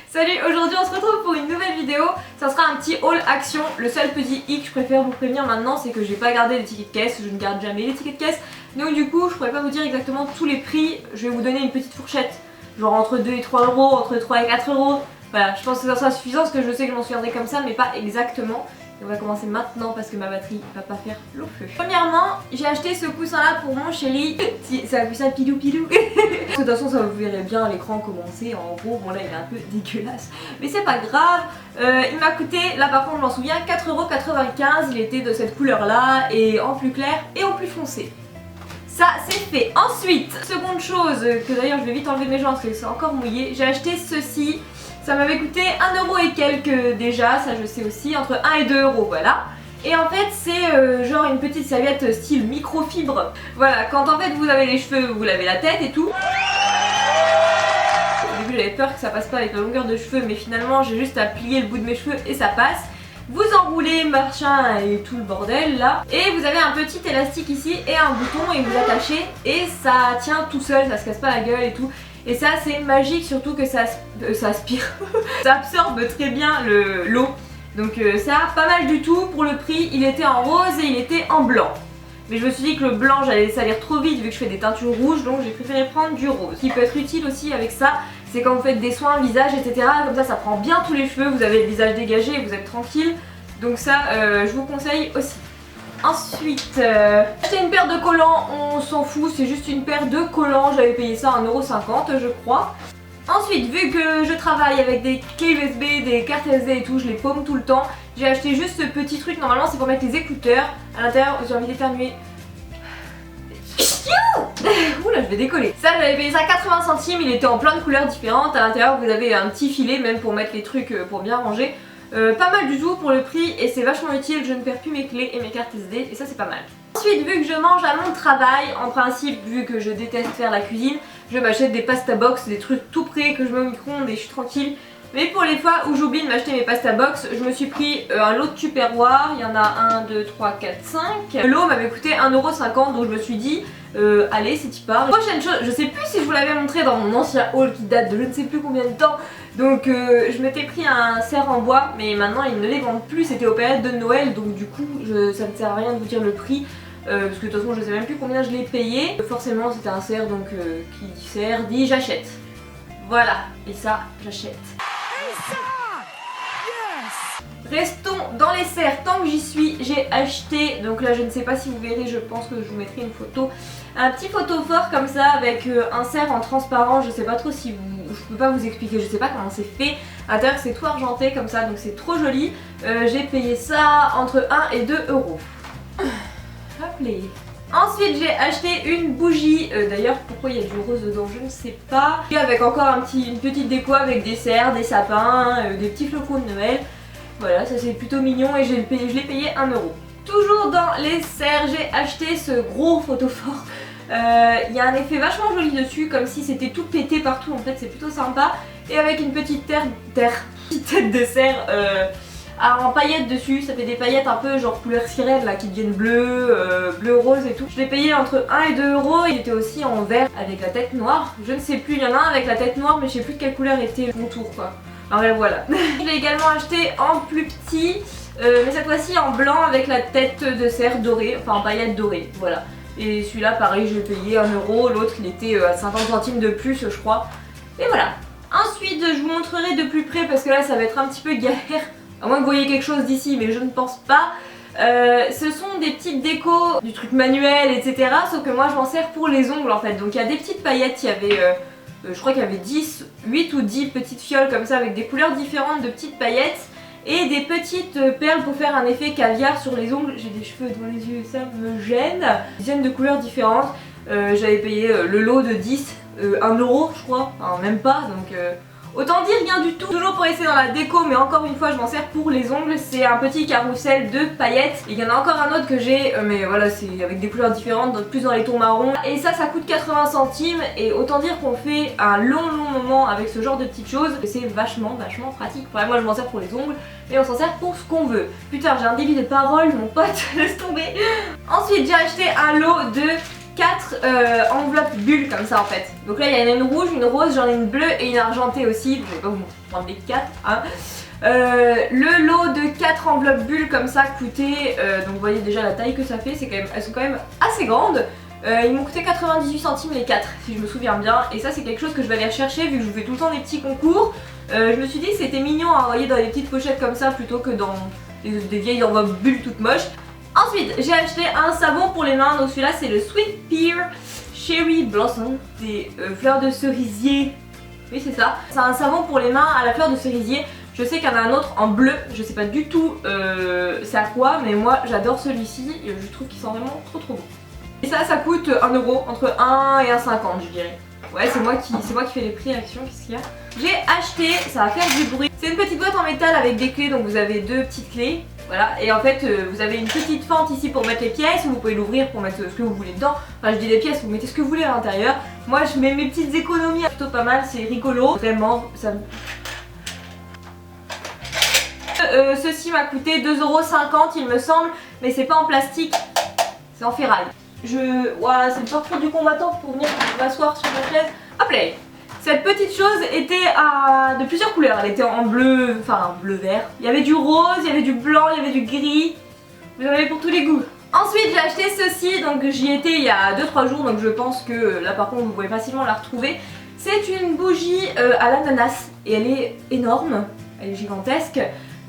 Salut, aujourd'hui on se retrouve pour une nouvelle vidéo. Ça sera un petit haul action. Le seul petit hic, je préfère vous prévenir maintenant, c'est que j'ai pas gardé les tickets de caisse. Je ne garde jamais les tickets de caisse. Donc du coup je pourrais pas vous dire exactement tous les prix. Je vais vous donner une petite fourchette, genre entre 2 et 3 euros, entre 3 et 4 euros. Voilà, je pense que ça sera suffisant parce que je sais que je m'en souviendrai comme ça, mais pas exactement. Et on va commencer maintenant parce que ma batterie va pas faire long feu. Premièrement, j'ai acheté ce coussin là pour mon chéri. C'est un coussin pilou pilou. De toute façon ça vous verrez bien à l'écran comment c'est. En gros, bon là il est un peu dégueulasse, mais c'est pas grave. Il m'a coûté, là par contre je m'en souviens, 4,95 €. Il était de cette couleur là, et en plus clair et en plus foncé. Ça c'est fait. Ensuite, seconde chose, que d'ailleurs je vais vite enlever mes jambes parce que c'est encore mouillé. J'ai acheté ceci. Ça m'avait coûté 1 € et quelques déjà, ça je sais aussi, entre 1 et 2 €, voilà. Et en fait c'est genre une petite serviette style microfibre. Voilà, quand en fait vous avez les cheveux, vous lavez la tête et tout. Au début j'avais peur que ça passe pas avec la longueur de cheveux, mais finalement j'ai juste à plier le bout de mes cheveux et ça passe. Vous enroulez machin et tout le bordel là. Et vous avez un petit élastique ici et un bouton et vous attachez et ça tient tout seul, ça se casse pas la gueule et tout. Et ça c'est magique, surtout que ça aspire, ça absorbe très bien l'eau. Donc ça pas mal du tout. Pour le prix il était en rose et il était en blanc. Mais je me suis dit que le blanc j'allais salir trop vite vu que je fais des teintures rouges, donc j'ai préféré prendre du rose. Ce qui peut être utile aussi avec ça, c'est quand vous faites des soins visage etc. Comme ça prend bien tous les cheveux, vous avez le visage dégagé et vous êtes tranquille. Donc ça je vous conseille aussi. Ensuite, acheté une paire de collants, on s'en fout, c'est juste une paire de collants, j'avais payé ça 1,50 € je crois. Ensuite, vu que je travaille avec des clés USB, des cartes SD et tout, je les paume tout le temps, j'ai acheté juste ce petit truc, normalement c'est pour mettre les écouteurs. À l'intérieur, j'ai envie d'éternuer. Oula, je vais décoller. Ça, j'avais payé ça 80 centimes, il était en plein de couleurs différentes. À l'intérieur, vous avez un petit filet même pour mettre les trucs pour bien ranger. Pas mal du tout pour le prix et c'est vachement utile, je ne perds plus mes clés et mes cartes SD et ça c'est pas mal. Ensuite, vu que je mange à mon travail, en principe vu que je déteste faire la cuisine, je m'achète des pasta box, des trucs tout prêts que je mets au micro-ondes et je suis tranquille. Mais pour les fois où j'oublie de m'acheter mes pasta box, je me suis pris un lot de Tupperware, il y en a 1, 2, 3, 4, 5. Le lot m'avait coûté 1,50 € donc je me suis dit allez c'est y part. Prochaine chose, je sais plus si je vous l'avais montré dans mon ancien haul qui date de je ne sais plus combien de temps. Donc je m'étais pris un cerf en bois mais maintenant ils ne les vendent plus, c'était aux périodes de Noël donc du coup ça ne sert à rien de vous dire le prix. Parce que de toute façon je sais même plus combien je l'ai payé. Forcément c'était un cerf donc qui dit cerf dit j'achète. Voilà, et ça j'achète. Restons dans les cerfs, tant que j'y suis, j'ai acheté, donc là je ne sais pas si vous verrez, je pense que je vous mettrai une photo, un petit photophore comme ça avec un cerf en transparent, je sais pas trop si vous, je peux pas vous expliquer, je sais pas comment c'est fait, à l'intérieur c'est tout argenté comme ça, donc c'est trop joli, j'ai payé ça entre 1 et 2 €. Hop les. Ensuite j'ai acheté une bougie, d'ailleurs pourquoi il y a du rose dedans je ne sais pas, et avec encore une petite déco avec des cerfs, des sapins, des petits flocons de Noël. Voilà, ça c'est plutôt mignon et je l'ai payé 1 €. Toujours dans les cerfs, j'ai acheté ce gros photophore. Il y a un effet vachement joli dessus, comme si c'était tout pété partout, en fait c'est plutôt sympa. Et avec une petite petite tête de cerf en paillettes dessus, ça fait des paillettes un peu genre couleur sirène là qui deviennent bleu rose et tout. Je l'ai payé entre 1 et 2 €, il était aussi en vert avec la tête noire. Je ne sais plus, il y en a un avec la tête noire mais je sais plus de quelle couleur était mon tour quoi. Alors voilà. Je l'ai également acheté en plus petit, mais cette fois-ci en blanc avec la tête de cerf dorée, enfin en paillettes dorées, voilà. Et celui-là pareil je l'ai payé 1 €, l'autre il était à 50 centimes de plus je crois. Et voilà. Ensuite je vous montrerai de plus près parce que là ça va être un petit peu galère, à moins que vous voyez quelque chose d'ici mais je ne pense pas. Ce sont des petites décos, du truc manuel etc. Sauf que moi je m'en sers pour les ongles en fait. Donc il y a des petites paillettes, il y avait... je crois qu'il y avait 8 ou 10 petites fioles comme ça avec des couleurs différentes de petites paillettes et des petites perles pour faire un effet caviar sur les ongles. J'ai des cheveux dans les yeux et ça me gêne. Dizaines de couleurs différentes. J'avais payé le lot de 10, 1 € je crois, enfin même pas donc... autant dire rien du tout. Toujours pour essayer dans la déco mais encore une fois je m'en sers pour les ongles. C'est un petit carrousel de paillettes. Il y en a encore un autre que j'ai mais voilà c'est avec des couleurs différentes donc plus dans les tons marrons. Et ça coûte 80 centimes et autant dire qu'on fait un long moment avec ce genre de petites choses. C'est vachement pratique. Enfin, moi je m'en sers pour les ongles mais on s'en sert pour ce qu'on veut. Putain j'ai un débit de parole mon pote, laisse tomber. Ensuite j'ai acheté un lot de 4 enveloppes bulles comme ça en fait. Donc là il y en a une rouge, une rose, j'en ai une bleue et une argentée aussi. Je vais pas vous prendre les 4 hein. Le lot de 4 enveloppes bulles comme ça coûtait, donc vous voyez déjà la taille que ça fait, elles sont quand même assez grandes. Ils m'ont coûté 98 centimes les 4 si je me souviens bien. Et ça c'est quelque chose que je vais aller rechercher vu que je vous fais tout le temps des petits concours. Je me suis dit que c'était mignon à envoyer dans des petites pochettes comme ça plutôt que dans des vieilles enveloppes bulles toutes moches. Ensuite j'ai acheté un savon pour les mains, donc celui-là c'est le Sweet Pear Cherry Blossom, des fleurs de cerisier. Oui c'est ça, c'est un savon pour les mains à la fleur de cerisier. Je sais qu'il y en a un autre en bleu, je sais pas du tout c'est à quoi, mais moi j'adore celui-ci et je trouve qu'il sent vraiment trop bon. Et ça coûte 1 euro, entre 1 et 1,50 je dirais. Ouais c'est moi qui fais les prix Action, qu'est-ce qu'il y a? J'ai acheté, ça va faire du bruit. C'est une petite boîte en métal avec des clés, donc vous avez 2 petites clés. Voilà, et en fait vous avez une petite fente ici pour mettre les pièces, vous pouvez l'ouvrir pour mettre ce que vous voulez dedans. Enfin je dis les pièces, vous mettez ce que vous voulez à l'intérieur. Moi je mets mes petites économies, plutôt pas mal, c'est rigolo. Vraiment, ça me... ceci m'a coûté 2,50 € il me semble, mais c'est pas en plastique, c'est en ferraille. Voilà, c'est le parcours du combattant pour venir m'asseoir sur ma chaise. Hop là. Cette petite chose était de plusieurs couleurs, elle était en bleu, enfin bleu-vert. Il y avait du rose, il y avait du blanc, il y avait du gris. Vous en avez pour tous les goûts. Ensuite j'ai acheté ceci, donc j'y étais il y a 2-3 jours, donc je pense que là par contre vous pouvez facilement la retrouver. C'est une bougie à l'ananas et elle est énorme, elle est gigantesque.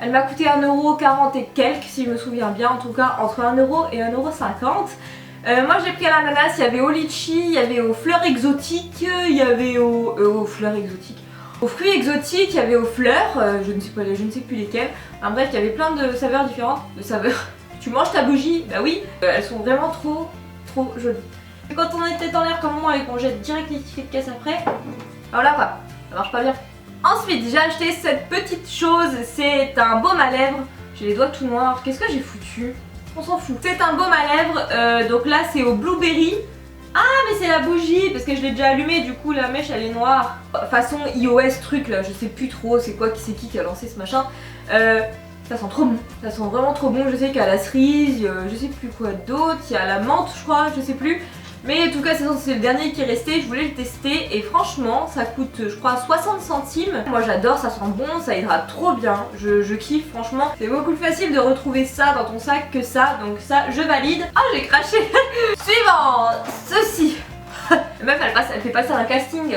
Elle m'a coûté 1,40 € et quelques si je me souviens bien, en tout cas entre 1 € et 1,50 €. Moi j'ai pris à l'ananas, il y avait au litchi, il y avait aux fleurs exotiques, il y avait aux fleurs exotiques, aux fruits exotiques, il y avait aux fleurs, je ne sais plus lesquelles. Enfin, bref, il y avait plein de saveurs différentes, Tu manges ta bougie? Bah oui, elles sont vraiment trop jolies. Et quand on était en l'air comme moi et qu'on jette direct les tickets de caisse après, voilà quoi, ça marche pas bien. Ensuite j'ai acheté cette petite chose, c'est un baume à lèvres. J'ai les doigts tout noirs, qu'est-ce que j'ai foutu? On s'en fout. C'est un baume à lèvres, donc là c'est au blueberry. Ah mais c'est la bougie, parce que je l'ai déjà allumée, du coup la mèche elle est noire. Façon iOS truc là, je sais plus trop c'est qui a lancé ce machin. Ça sent trop bon, ça sent vraiment trop bon. Je sais qu'il y a la cerise, je sais plus quoi d'autre, il y a la menthe je crois, je sais plus. Mais en tout cas c'est le dernier qui est resté, je voulais le tester et franchement ça coûte je crois 60 centimes. Moi j'adore, ça sent bon, ça hydrate trop bien, je kiffe franchement. C'est beaucoup plus facile de retrouver ça dans ton sac que ça, donc ça je valide. Ah j'ai craché. Suivant, ceci. La meuf elle fait passer un casting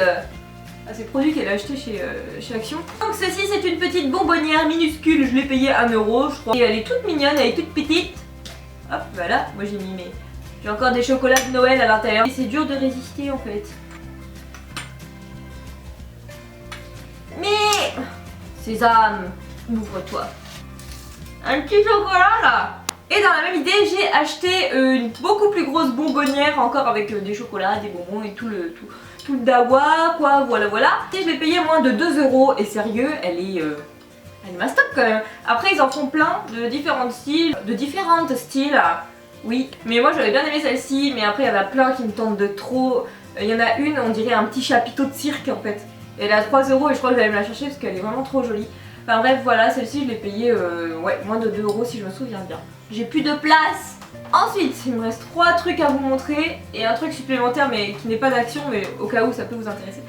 à ses produits qu'elle a acheté chez Action. Donc ceci c'est une petite bonbonnière minuscule, je l'ai payée 1 € je crois. Et elle est toute mignonne, elle est toute petite. Hop voilà, moi j'ai mis mes... J'ai encore des chocolats de Noël à l'intérieur. Et c'est dur de résister en fait. Mais... Sésame, ouvre-toi. Un petit chocolat là. Et dans la même idée, j'ai acheté une beaucoup plus grosse bonbonnière encore avec des chocolats, des bonbons et tout le dawa quoi, voilà. Et je l'ai payé moins de 2 € et sérieux, elle est mastoc quand même. Après ils en font plein de différents styles, oui, mais moi j'avais bien aimé celle-ci, mais après il y en a plein qui me tentent de trop. Il y en a une, on dirait un petit chapiteau de cirque en fait. Elle est à 3 € et je crois que j'allais me la chercher parce qu'elle est vraiment trop jolie. Enfin bref, voilà, celle-ci je l'ai payée moins de 2 € si je me souviens bien. J'ai plus de place. Ensuite, il me reste 3 trucs à vous montrer et un truc supplémentaire mais qui n'est pas d'Action, mais au cas où ça peut vous intéresser.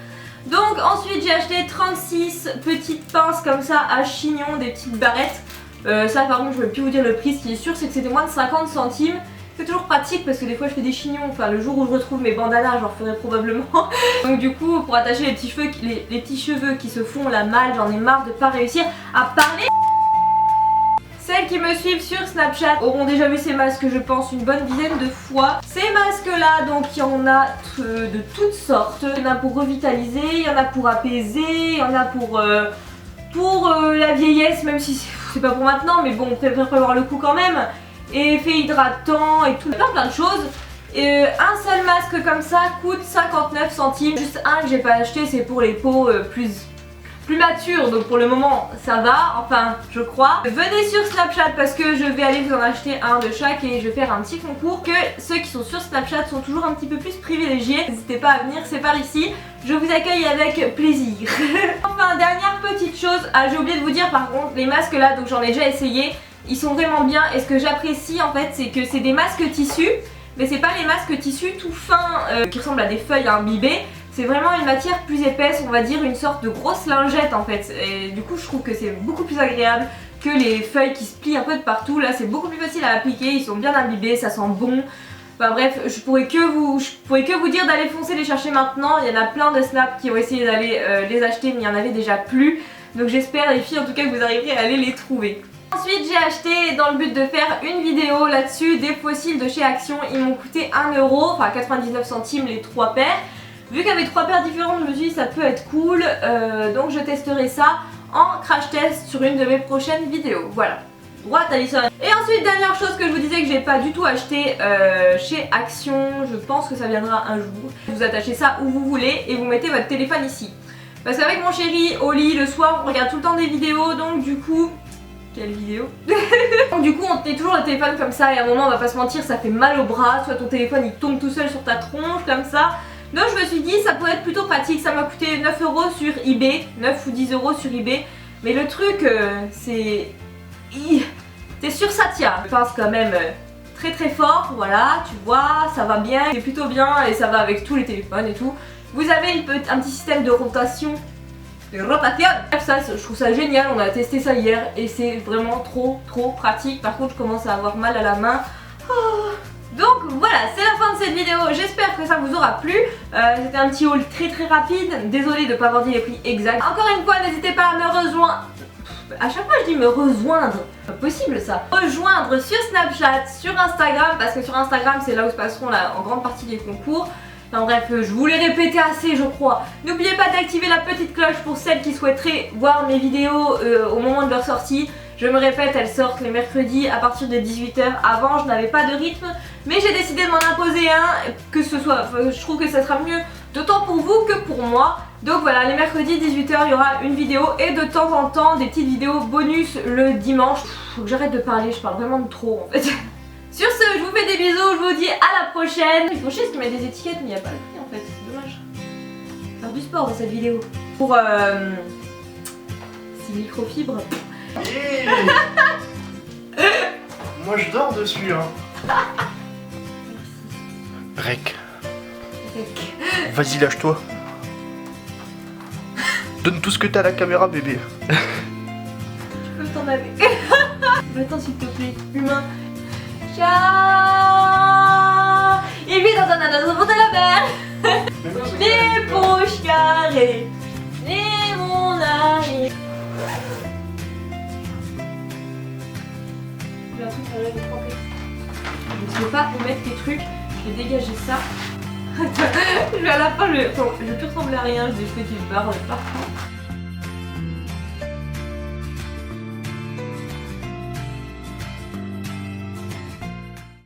Donc ensuite j'ai acheté 36 petites pinces comme ça à chignon, des petites barrettes. Ça par contre je ne vais plus vous dire le prix, ce qui est sûr c'est que c'était moins de 50 centimes. C'est toujours pratique parce que des fois je fais des chignons, enfin le jour où je retrouve mes bandanas j'en ferai probablement. Donc du coup pour attacher les petits cheveux qui se font la malle, j'en ai marre de pas réussir à parler. Celles qui me suivent sur Snapchat auront déjà vu ces masques je pense une bonne dizaine de fois. Ces masques là donc il y en a de toutes sortes. Il y en a pour revitaliser, il y en a pour apaiser, il y en a pour la vieillesse, même si c'est pas pour maintenant, mais bon on préfère prévoir le coup quand même. Et effet hydratant et tout, plein de choses. Et un seul masque comme ça coûte 59 centimes. Juste un que j'ai pas acheté, c'est pour les peaux plus matures, donc pour le moment ça va, enfin je crois. Venez sur Snapchat parce que je vais aller vous en acheter un de chaque et je vais faire un petit concours. Que ceux qui sont sur Snapchat sont toujours un petit peu plus privilégiés. N'hésitez pas à venir, c'est par ici. Je vous accueille avec plaisir. Enfin dernière petite chose, j'ai oublié de vous dire par contre, les masques là, donc j'en ai déjà essayé. Ils sont vraiment bien et ce que j'apprécie en fait c'est que c'est des masques tissus mais c'est pas les masques tissu tout fins qui ressemblent à des feuilles imbibées. C'est vraiment une matière plus épaisse, on va dire une sorte de grosse lingette en fait. Et du coup je trouve que c'est beaucoup plus agréable que les feuilles qui se plient un peu de partout. Là c'est beaucoup plus facile à appliquer, ils sont bien imbibés, ça sent bon. Enfin bref, je pourrais que vous dire d'aller foncer les chercher maintenant. Il y en a plein de snaps qui ont essayé d'aller les acheter mais il y en avait déjà plus. Donc j'espère les filles en tout cas que vous arriverez à aller les trouver. Ensuite j'ai acheté dans le but de faire une vidéo là-dessus des fossiles de chez Action. Ils m'ont coûté 1€, enfin 99 centimes les 3 paires. Vu qu'il y avait 3 paires différentes, je me suis dit ça peut être cool, donc je testerai ça en crash test sur une de mes prochaines vidéos. Voilà. Droite Alison. Et ensuite dernière chose que je vous disais que j'ai pas du tout acheté chez Action, je pense que ça viendra un jour. Vous attachez ça où vous voulez et vous mettez votre téléphone ici. Parce qu'avec mon chéri au lit le soir on regarde tout le temps des vidéos, donc du coup... Quelle vidéo? Donc du coup on tenait toujours le téléphone comme ça et à un moment on va pas se mentir ça fait mal au bras, soit ton téléphone il tombe tout seul sur ta tronche comme ça. Donc je me suis dit ça pourrait être plutôt pratique, ça m'a coûté 9€ sur eBay, 9 ou 10€ sur eBay. Mais le truc c'est... T'es sûr ça tient. Je pense quand même très très fort, voilà, tu vois, ça va bien, c'est plutôt bien et ça va avec tous les téléphones et tout. Vous avez un petit système de rotation. Ça, je trouve ça génial, on a testé ça hier et c'est vraiment trop pratique. Par contre je commence à avoir mal à la main. Oh. Donc voilà, c'est la fin de cette vidéo, j'espère que ça vous aura plu. C'était un petit haul très rapide, désolée de ne pas avoir dit les prix exacts. Encore une fois, n'hésitez pas à me rejoindre. À chaque fois je dis me rejoindre, pas possible ça. Rejoindre sur Snapchat, sur Instagram, parce que sur Instagram c'est là où se passeront en grande partie des concours. Enfin bref, je vous l'ai répété assez je crois. N'oubliez pas d'activer la petite cloche pour celles qui souhaiteraient voir mes vidéos au moment de leur sortie. Je me répète, elles sortent les mercredis à partir de 18 h. Avant je n'avais pas de rythme, mais j'ai décidé de m'en imposer un, que ce soit, je trouve que ça sera mieux d'autant pour vous que pour moi. Donc voilà, les mercredis 18 h il y aura une vidéo et de temps en temps des petites vidéos bonus le dimanche. Faut que j'arrête de parler, je parle vraiment de trop en fait. Sur ce, je vous fais des bisous, je vous dis à la prochaine. Ils font chier parce qu'ils mettent des étiquettes mais il n'y a pas le prix en fait, c'est dommage. Faire du sport dans cette vidéo. Pour 6 microfibres. Hey moi je dors dessus hein. Rec. Vas-y lâche-toi. Donne tout ce que t'as à la caméra bébé. Tu peux t'en aller. Attends s'il te plaît, humain. Ciao. Il vit dans un anneau de la mer. Les poches carrées. Et mon ami. J'ai un truc à l'œil trempé. Je ne sais pas où mettre tes trucs. Je vais dégager ça. À la fin, je vais plus ressembler à rien. Je fais du barre partout.